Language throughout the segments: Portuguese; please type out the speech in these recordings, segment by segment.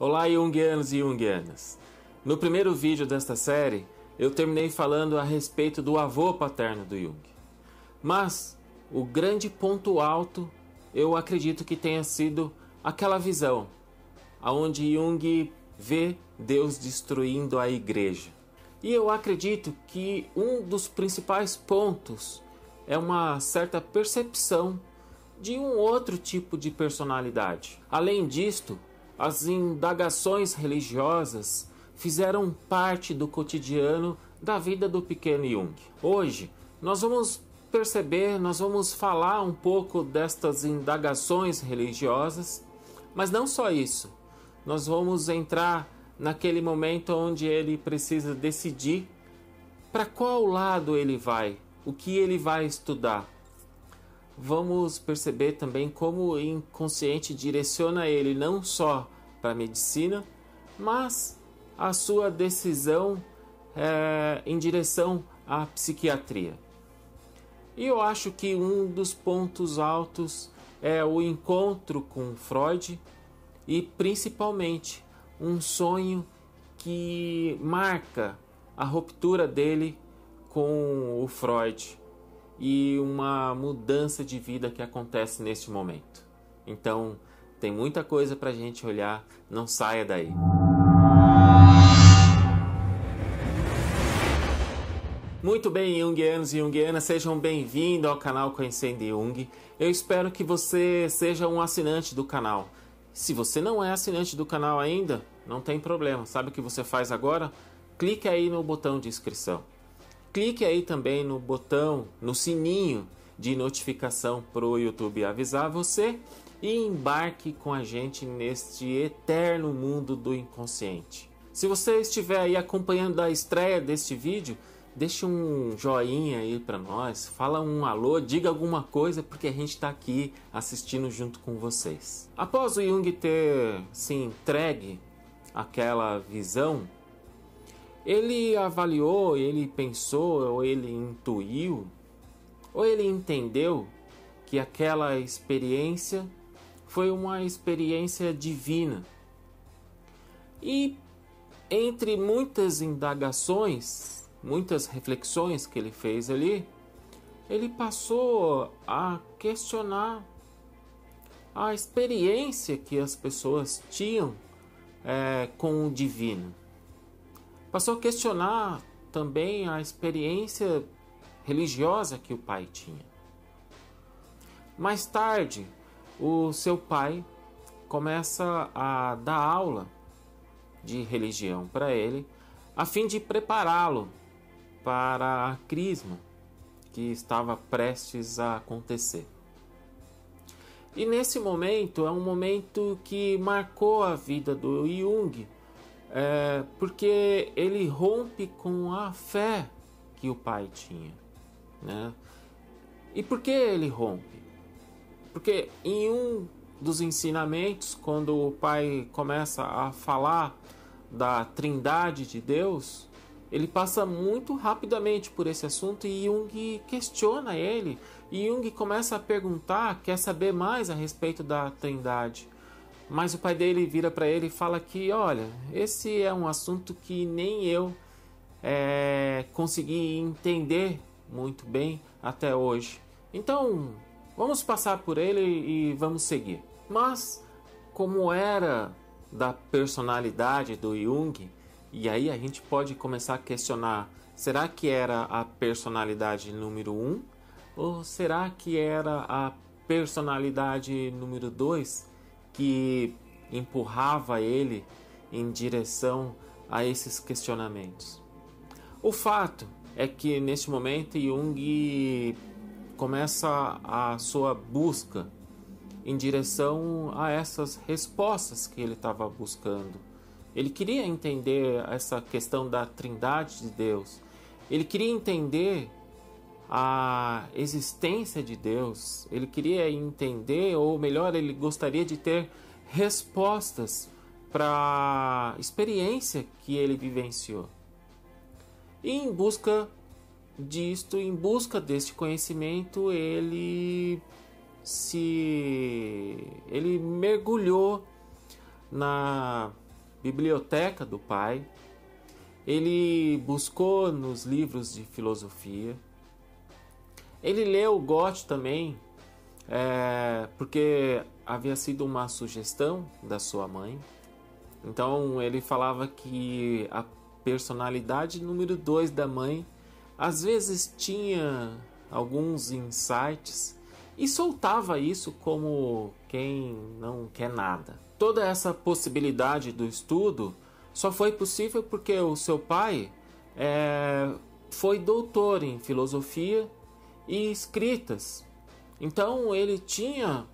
Olá, Jungianos e Jungianas. No primeiro vídeo desta série, eu terminei falando a respeito do avô paterno do Jung. Mas o grande ponto alto, eu acredito que tenha sido aquela visão, onde Jung vê Deus destruindo a igreja. E eu acredito que um dos principais pontos é uma certa percepção de um outro tipo de personalidade. Além disto, as indagações religiosas fizeram parte do cotidiano da vida do pequeno Jung. Hoje, nós vamos perceber, nós vamos falar um pouco destas indagações religiosas, mas não só isso. Nós vamos entrar naquele momento onde ele precisa decidir para qual lado ele vai, o que ele vai estudar. Vamos perceber também como o inconsciente direciona ele não só para a medicina, mas a sua decisão em direção à psiquiatria. E eu acho que um dos pontos altos é o encontro com Freud e principalmente um sonho que marca a ruptura dele com o Freud e uma mudança de vida que acontece neste momento. Então, tem muita coisa para a gente olhar, não saia daí. Muito bem, Jungianos e Jungianas, sejam bem-vindos ao canal Conhecendo Jung. Eu espero que você seja um assinante do canal. Se você não é assinante do canal ainda, não tem problema. Sabe o que você faz agora? Clique aí no botão de inscrição. Clique aí também no botão, no sininho de notificação para o YouTube avisar você e embarque com a gente neste eterno mundo do inconsciente. Se você estiver aí acompanhando a estreia deste vídeo, deixe um joinha aí para nós, fala um alô, diga alguma coisa, porque a gente está aqui assistindo junto com vocês. Após o Jung ter se entregue àquela visão, ele avaliou, ele pensou, ou ele intuiu, ou ele entendeu que aquela experiência foi uma experiência divina. E entre muitas indagações, muitas reflexões que ele fez ali, ele passou a questionar a experiência que as pessoas tinham com o divino. Passou a questionar também a experiência religiosa que o pai tinha. Mais tarde, o seu pai começa a dar aula de religião para ele, a fim de prepará-lo para a crisma que estava prestes a acontecer. E nesse momento, é um momento que marcou a vida do Jung, porque ele rompe com a fé que o pai tinha, né? E por que ele rompe? Porque em um dos ensinamentos, quando o pai começa a falar da trindade de Deus, ele passa muito rapidamente por esse assunto e Jung questiona ele. E Jung começa a perguntar, quer saber mais a respeito da trindade. Mas o pai dele vira para ele e fala que, olha, esse é um assunto que nem eu consegui entender muito bem até hoje. Então, vamos passar por ele e vamos seguir. Mas, como era da personalidade do Jung, e aí a gente pode começar a questionar, será que era a personalidade número 1? Ou será que era a personalidade número 2 que empurrava ele em direção a esses questionamentos? O fato é que neste momento Jung começa a sua busca em direção a essas respostas que ele estava buscando. Ele queria entender essa questão da trindade de Deus. Ele queria entender a existência de Deus. Ele queria entender, ou melhor, ele gostaria de ter respostas para a experiência que ele vivenciou. E em busca disto, em busca deste conhecimento, ele mergulhou na biblioteca do pai, ele buscou nos livros de filosofia, ele leu Goethe também, porque havia sido uma sugestão da sua mãe. Então ele falava que a personalidade número 2 da mãe às vezes tinha alguns insights e soltava isso como quem não quer nada. Toda essa possibilidade do estudo só foi possível porque o seu pai foi doutor em filosofia e escritas. Então ele tinha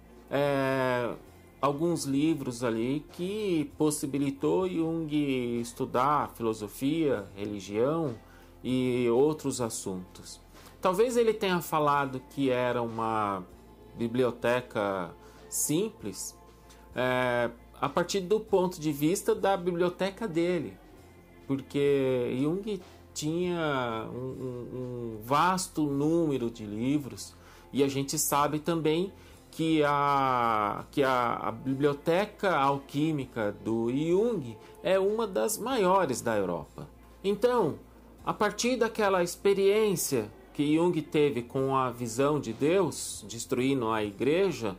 alguns livros ali que possibilitou Jung estudar filosofia, religião e outros assuntos. Talvez ele tenha falado que era uma biblioteca simples, a partir do ponto de vista da biblioteca dele, porque Jung tinha um vasto número de livros, e a gente sabe também que a biblioteca alquímica do Jung é uma das maiores da Europa. Então, a partir daquela experiência que Jung teve com a visão de Deus destruindo a igreja,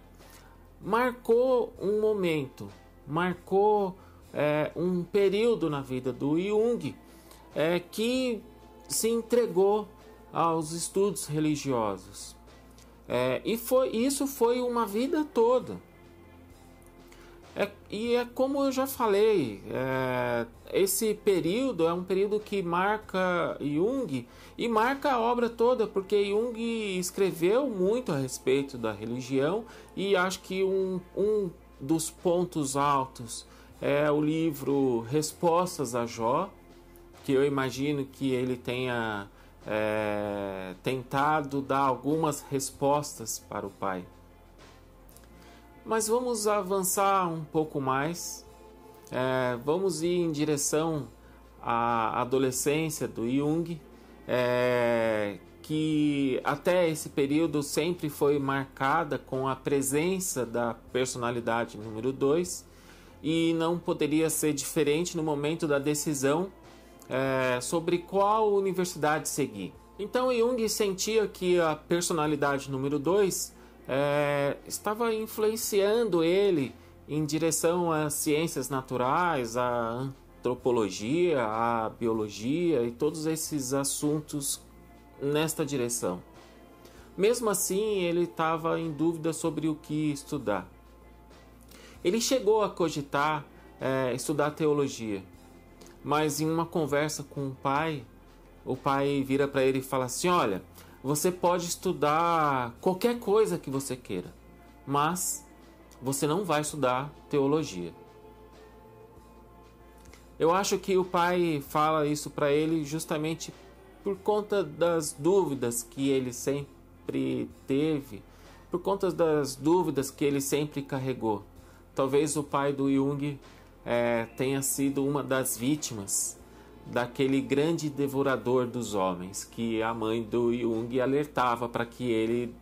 marcou um momento, marcou um período na vida do Jung que se entregou aos estudos religiosos. Isso foi uma vida toda. E é como eu já falei, esse período é um período que marca Jung e marca a obra toda, porque Jung escreveu muito a respeito da religião, e acho que um dos pontos altos é o livro Respostas a Jó, que eu imagino que ele tenha tentado dar algumas respostas para o pai. Mas vamos avançar um pouco mais, vamos ir em direção à adolescência do Jung, que até esse período sempre foi marcada com a presença da personalidade número 2, e não poderia ser diferente no momento da decisão sobre qual universidade seguir. Então Jung sentia que a personalidade número 2 estava influenciando ele em direção às ciências naturais, à antropologia, à biologia e todos esses assuntos nesta direção. Mesmo assim, ele estava em dúvida sobre o que estudar. Ele chegou a cogitar estudar teologia, mas em uma conversa com o pai vira para ele e fala assim: olha, você pode estudar qualquer coisa que você queira, mas você não vai estudar teologia. Eu acho que o pai fala isso para ele justamente por conta das dúvidas que ele sempre teve, por conta das dúvidas que ele sempre carregou. Talvez o pai do Jung tenha sido uma das vítimas daquele grande devorador dos homens que a mãe do Jung alertava para que ele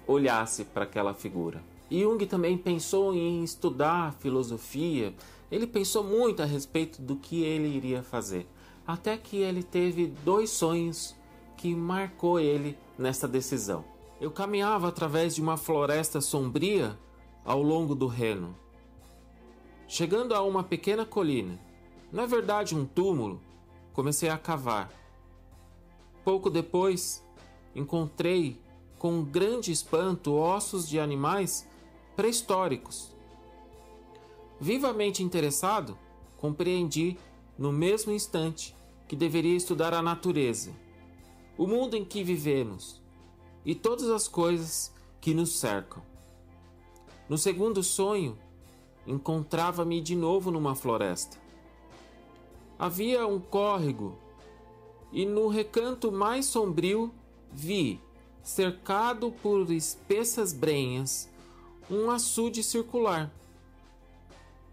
olhasse para aquela figura. Jung também pensou em estudar filosofia, ele pensou muito a respeito do que ele iria fazer, até que ele teve 2 sonhos que marcou ele nessa decisão. Eu caminhava através de uma floresta sombria ao longo do Reno. Chegando a uma pequena colina, na verdade um túmulo, comecei a cavar. Pouco depois, encontrei com grande espanto ossos de animais pré-históricos. Vivamente interessado, compreendi no mesmo instante que deveria estudar a natureza, o mundo em que vivemos e todas as coisas que nos cercam. No segundo sonho, encontrava-me de novo numa floresta. Havia um córrego e no recanto mais sombrio vi, cercado por espessas brenhas, um açude circular.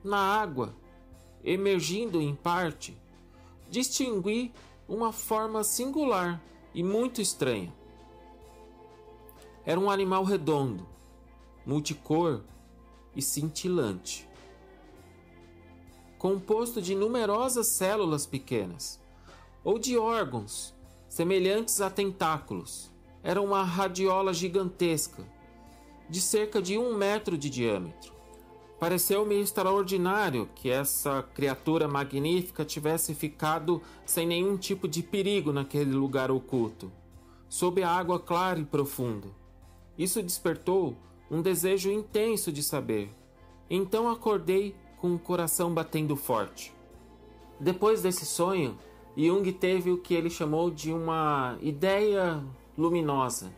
Na água, emergindo em parte, distingui uma forma singular e muito estranha. Era um animal redondo, multicor e cintilante. composto de numerosas células pequenas, ou de órgãos semelhantes a tentáculos. Era uma radiola gigantesca, de cerca de 1 metro de diâmetro. Pareceu-me extraordinário que essa criatura magnífica tivesse ficado sem nenhum tipo de perigo naquele lugar oculto, sob a água clara e profunda. Isso despertou um desejo intenso de saber. Então acordei com o coração batendo forte. Depois desse sonho, Jung teve o que ele chamou de uma ideia luminosa.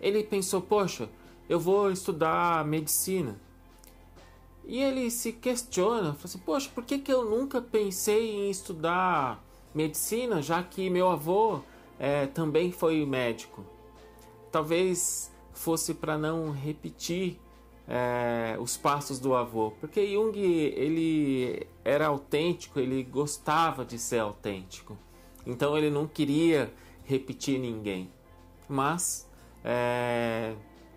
Ele pensou, poxa, eu vou estudar medicina. E ele se questiona, fala assim, poxa, por que eu nunca pensei em estudar medicina, já que meu avô também foi médico? Talvez fosse para não repetir os passos do avô, porque Jung ele era autêntico, ele gostava de ser autêntico, então ele não queria repetir ninguém, mas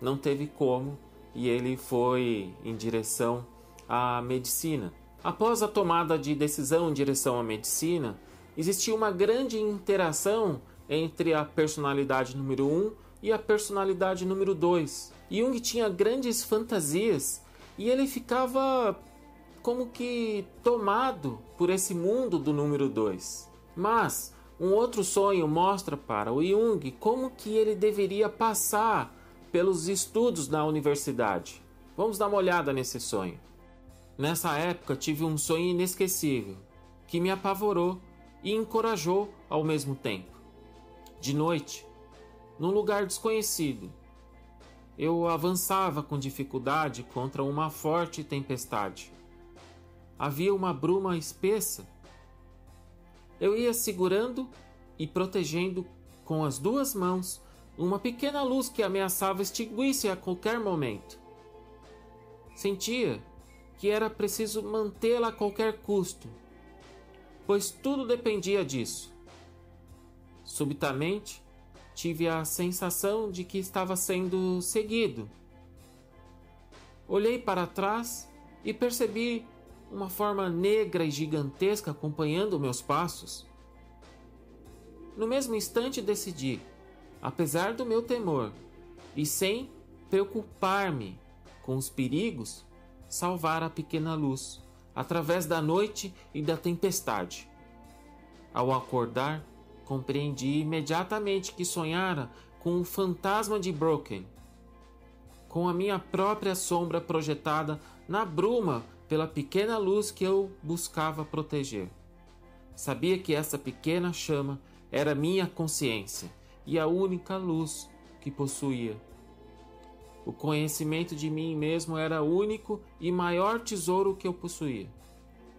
não teve como e ele foi em direção à medicina. Após a tomada de decisão em direção à medicina, existia uma grande interação entre a personalidade número 1 e a personalidade número 2. Jung tinha grandes fantasias e ele ficava como que tomado por esse mundo do número 2. Mas um outro sonho mostra para o Jung como que ele deveria passar pelos estudos na universidade. Vamos dar uma olhada nesse sonho. Nessa época tive um sonho inesquecível, que me apavorou e encorajou ao mesmo tempo. De noite, num lugar desconhecido, eu avançava com dificuldade contra uma forte tempestade. Havia uma bruma espessa. Eu ia segurando e protegendo com as 2 mãos uma pequena luz que ameaçava extinguir-se a qualquer momento. Sentia que era preciso mantê-la a qualquer custo, pois tudo dependia disso. Subitamente, tive a sensação de que estava sendo seguido. Olhei para trás e percebi uma forma negra e gigantesca acompanhando meus passos. No mesmo instante decidi, apesar do meu temor, e sem preocupar-me com os perigos, salvar a pequena luz, através da noite e da tempestade. Ao acordar, compreendi imediatamente que sonhara com o fantasma de Brocken, com a minha própria sombra projetada na bruma pela pequena luz que eu buscava proteger. Sabia que essa pequena chama era minha consciência e a única luz que possuía. O conhecimento de mim mesmo era o único e maior tesouro que eu possuía,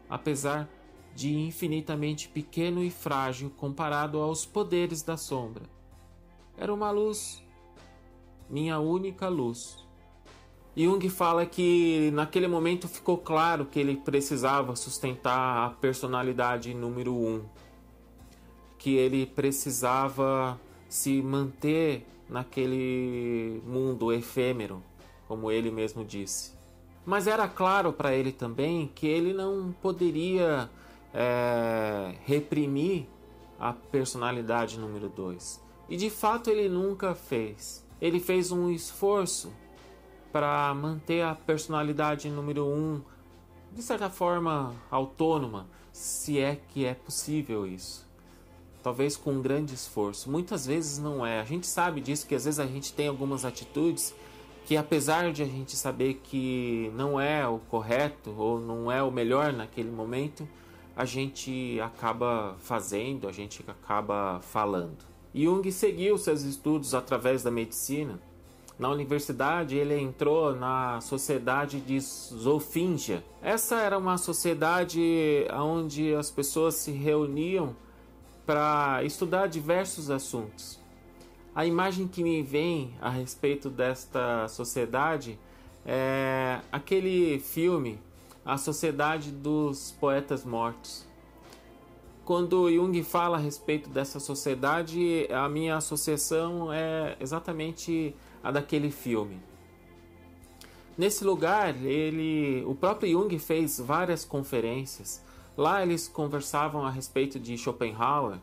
apesar de infinitamente pequeno e frágil comparado aos poderes da sombra. Era uma luz, minha única luz. Jung fala que naquele momento ficou claro que ele precisava sustentar a personalidade número 1, que ele precisava se manter naquele mundo efêmero, como ele mesmo disse. Mas era claro para ele também que ele não poderia reprimir a personalidade número 2. E de fato ele nunca fez. Ele fez um esforço para manter a personalidade número 1 de certa forma autônoma, se é que é possível isso. Talvez com um grande esforço. Muitas vezes não é. A gente sabe disso, que às vezes a gente tem algumas atitudes que, apesar de a gente saber que não é o correto ou não é o melhor naquele momento, a gente acaba fazendo, a gente acaba falando. Jung seguiu seus estudos através da medicina. Na universidade, ele entrou na sociedade de Zofingia. Essa era uma sociedade onde as pessoas se reuniam para estudar diversos assuntos. A imagem que me vem a respeito desta sociedade é aquele filme A Sociedade dos Poetas Mortos. Quando Jung fala a respeito dessa sociedade, a minha associação é exatamente a daquele filme. Nesse lugar, o próprio Jung fez várias conferências. Lá eles conversavam a respeito de Schopenhauer,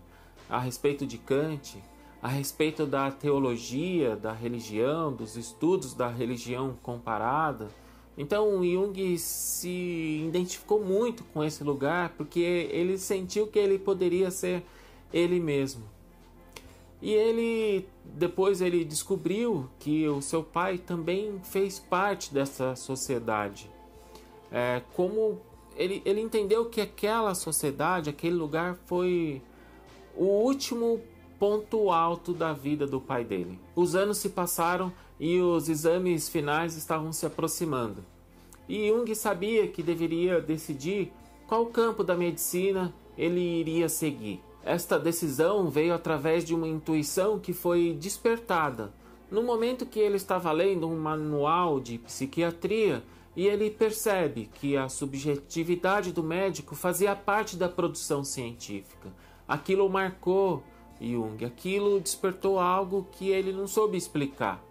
a respeito de Kant, a respeito da teologia, da religião, dos estudos da religião comparada. Então Jung se identificou muito com esse lugar porque ele sentiu que ele poderia ser ele mesmo. E depois ele descobriu que o seu pai também fez parte dessa sociedade. Como ele entendeu que aquela sociedade, aquele lugar foi o último ponto alto da vida do pai dele. Os anos se passaram e os exames finais estavam se aproximando. E Jung sabia que deveria decidir qual campo da medicina ele iria seguir. Esta decisão veio através de uma intuição que foi despertada no momento que ele estava lendo um manual de psiquiatria e ele percebe que a subjetividade do médico fazia parte da produção científica. Aquilo marcou Jung, aquilo despertou algo que ele não soube explicar.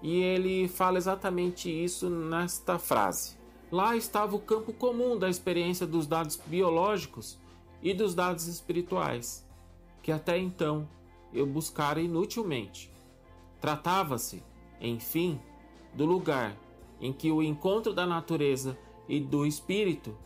E ele fala exatamente isso nesta frase. Lá estava o campo comum da experiência dos dados biológicos e dos dados espirituais, que até então eu buscara inutilmente. Tratava-se, enfim, do lugar em que o encontro da natureza e do espírito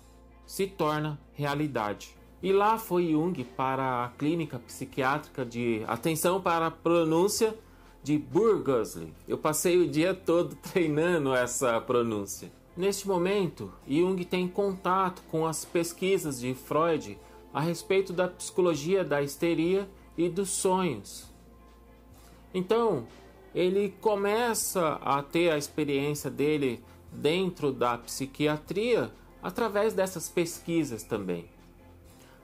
se torna realidade. E lá foi Jung para a clínica psiquiátrica de atenção para a pronúncia de Burgosli. Eu passei o dia todo treinando essa pronúncia. Neste momento, Jung tem contato com as pesquisas de Freud a respeito da psicologia da histeria e dos sonhos. Então, ele começa a ter a experiência dele dentro da psiquiatria através dessas pesquisas também.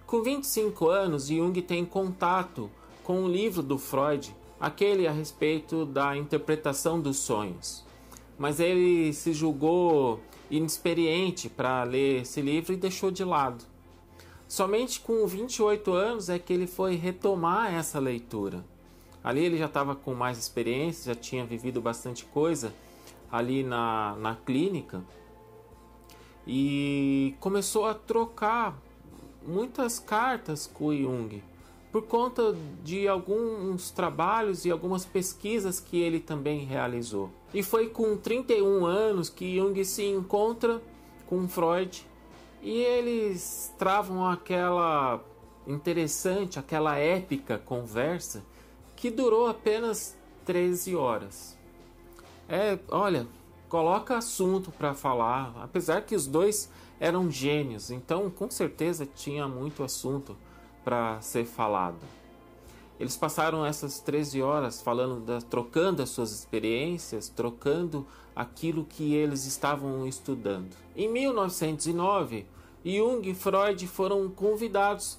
Com 25 anos, Jung tem contato com o livro do Freud, aquele a respeito da interpretação dos sonhos. Mas ele se julgou inexperiente para ler esse livro e deixou de lado. Somente com 28 anos é que ele foi retomar essa leitura. Ali ele já estava com mais experiência, já tinha vivido bastante coisa ali na clínica e começou a trocar muitas cartas com o Jung por conta de alguns trabalhos e algumas pesquisas que ele também realizou. E foi com 31 anos que Jung se encontra com Freud e eles travam aquela interessante, aquela épica conversa que durou apenas 13 horas. Olha, coloca assunto para falar, apesar que os dois eram gênios, então com certeza tinha muito assunto para ser falado. Eles passaram essas 13 horas trocando as suas experiências, trocando aquilo que eles estavam estudando. Em 1909, Jung e Freud foram convidados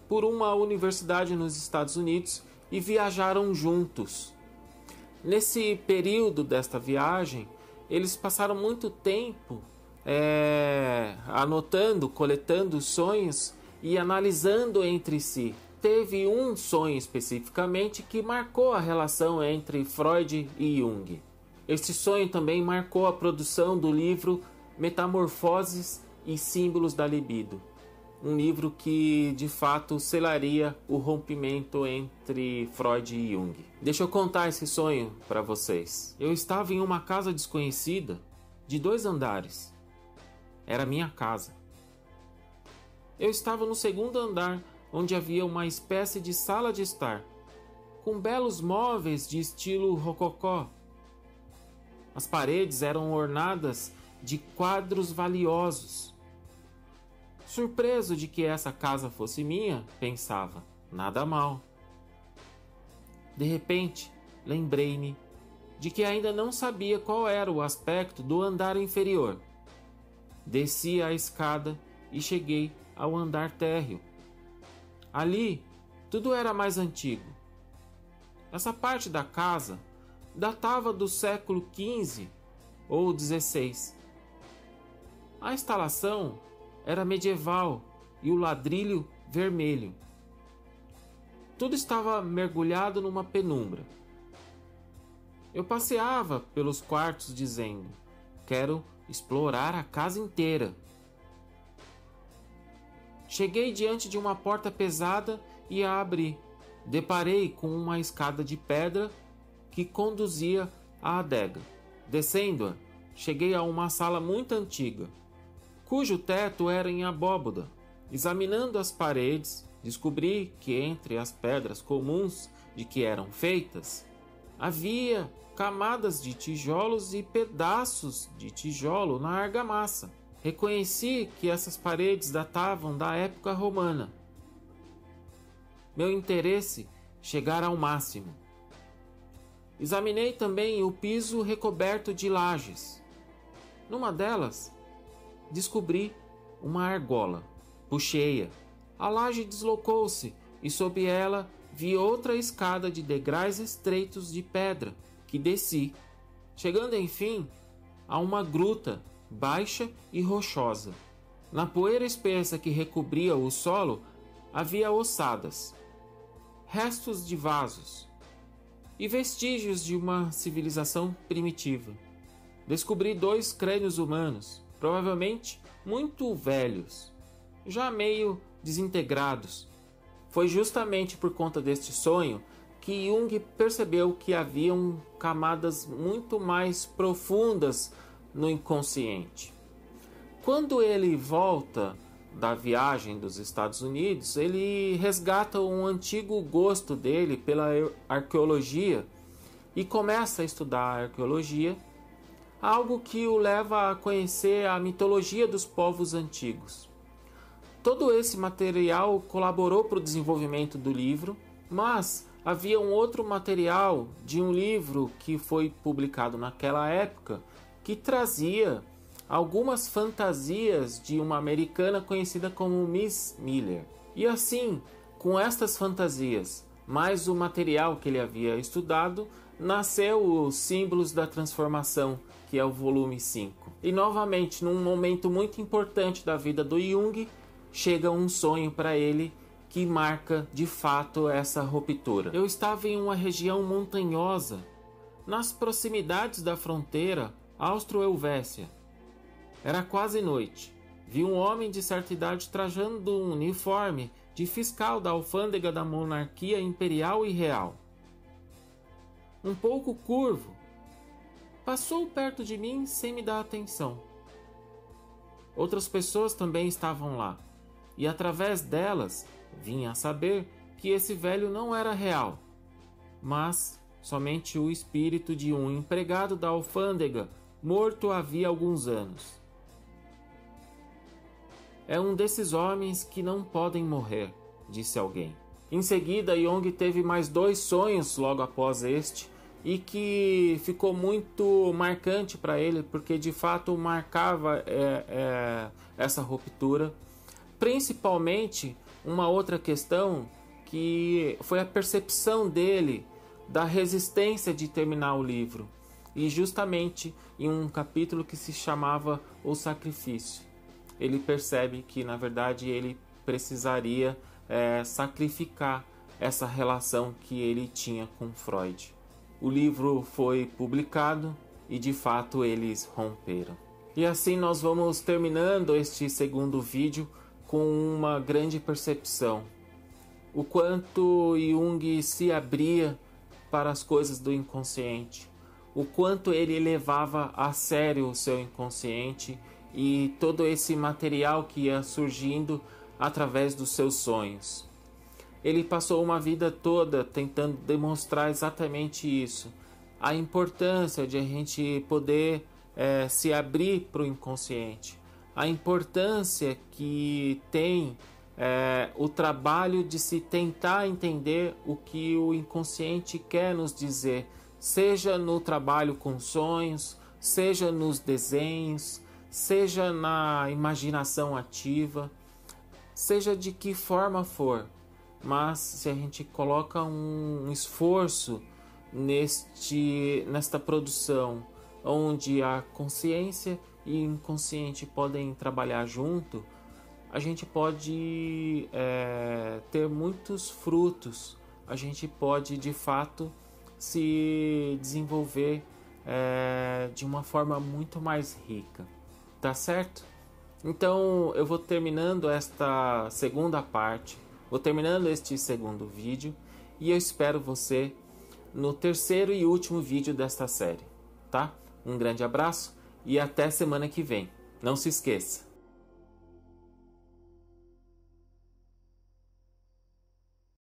por uma universidade nos Estados Unidos e viajaram juntos. Nesse período desta viagem, eles passaram muito tempo anotando, coletando sonhos e analisando entre si. Teve um sonho especificamente que marcou a relação entre Freud e Jung. Este sonho também marcou a produção do livro Metamorfoses e Símbolos da Libido. Um livro que de fato selaria o rompimento entre Freud e Jung. Deixa eu contar esse sonho para vocês. Eu estava em uma casa desconhecida de 2 andares. Era minha casa. Eu estava no 2º andar, onde havia uma espécie de sala de estar, com belos móveis de estilo rococó. As paredes eram ornadas de quadros valiosos. Surpreso de que essa casa fosse minha, pensava, nada mal. De repente, lembrei-me de que ainda não sabia qual era o aspecto do andar inferior. Desci a escada e cheguei ao andar térreo. Ali, tudo era mais antigo. Essa parte da casa datava do século XV ou XVI. A instalação era medieval e o ladrilho vermelho. Tudo estava mergulhado numa penumbra. Eu passeava pelos quartos dizendo: quero explorar a casa inteira. Cheguei diante de uma porta pesada e a abri. Deparei com uma escada de pedra que conduzia à adega. Descendo-a, cheguei a uma sala muito antiga, cujo teto era em abóbada. Examinando as paredes, descobri que entre as pedras comuns de que eram feitas, havia camadas de tijolos e pedaços de tijolo na argamassa. Reconheci que essas paredes datavam da época romana. Meu interesse chegara ao máximo. Examinei também o piso recoberto de lajes. Numa delas, descobri uma argola. Puxei-a. A laje deslocou-se e sob ela vi outra escada de degraus estreitos de pedra que desci, chegando enfim a uma gruta baixa e rochosa. Na poeira espessa que recobria o solo havia ossadas, restos de vasos e vestígios de uma civilização primitiva. Descobri 2 crânios humanos, provavelmente muito velhos, já meio desintegrados. Foi justamente por conta deste sonho que Jung percebeu que haviam camadas muito mais profundas no inconsciente. Quando ele volta da viagem dos Estados Unidos, ele resgata um antigo gosto dele pela arqueologia e começa a estudar a arqueologia, algo que o leva a conhecer a mitologia dos povos antigos. Todo esse material colaborou para o desenvolvimento do livro, mas havia um outro material de um livro que foi publicado naquela época que trazia algumas fantasias de uma americana conhecida como Miss Miller. E assim, com estas fantasias, mais o material que ele havia estudado, nasceu os Símbolos da Transformação, que é o volume 5. E novamente, num momento muito importante da vida do Jung, chega um sonho para ele que marca de fato essa ruptura. Eu estava em uma região montanhosa, nas proximidades da fronteira austro-helvécia. Era quase noite. Vi um homem de certa idade trajando um uniforme de fiscal da alfândega da monarquia imperial e real. Um pouco curvo, passou perto de mim sem me dar atenção. Outras pessoas também estavam lá, e através delas vinha a saber que esse velho não era real, mas somente o espírito de um empregado da alfândega morto havia alguns anos. É um desses homens que não podem morrer, disse alguém. Em seguida, Jung teve mais 2 sonhos logo após este, e que ficou muito marcante para ele, porque de fato marcava essa ruptura. Principalmente uma outra questão que foi a percepção dele da resistência de terminar o livro, e justamente em um capítulo que se chamava O Sacrifício. Ele percebe que na verdade ele precisaria sacrificar essa relação que ele tinha com Freud. O livro foi publicado e de fato eles romperam. E assim nós vamos terminando este segundo vídeo com uma grande percepção. O quanto Jung se abria para as coisas do inconsciente. O quanto ele levava a sério o seu inconsciente e todo esse material que ia surgindo através dos seus sonhos. Ele passou uma vida toda tentando demonstrar exatamente isso. A importância de a gente poder se abrir para o inconsciente. A importância que tem o trabalho de se tentar entender o que o inconsciente quer nos dizer, seja no trabalho com sonhos, seja nos desenhos, seja na imaginação ativa, seja de que forma for. Mas se a gente coloca um esforço nesta produção, onde a consciência e o inconsciente podem trabalhar junto, a gente pode ter muitos frutos, a gente pode de fato se desenvolver de uma forma muito mais rica, tá certo? Então eu vou terminando esta segunda parte, vou terminando este segundo vídeo e eu espero você no terceiro e último vídeo desta série, tá? Um grande abraço e até semana que vem. Não se esqueça.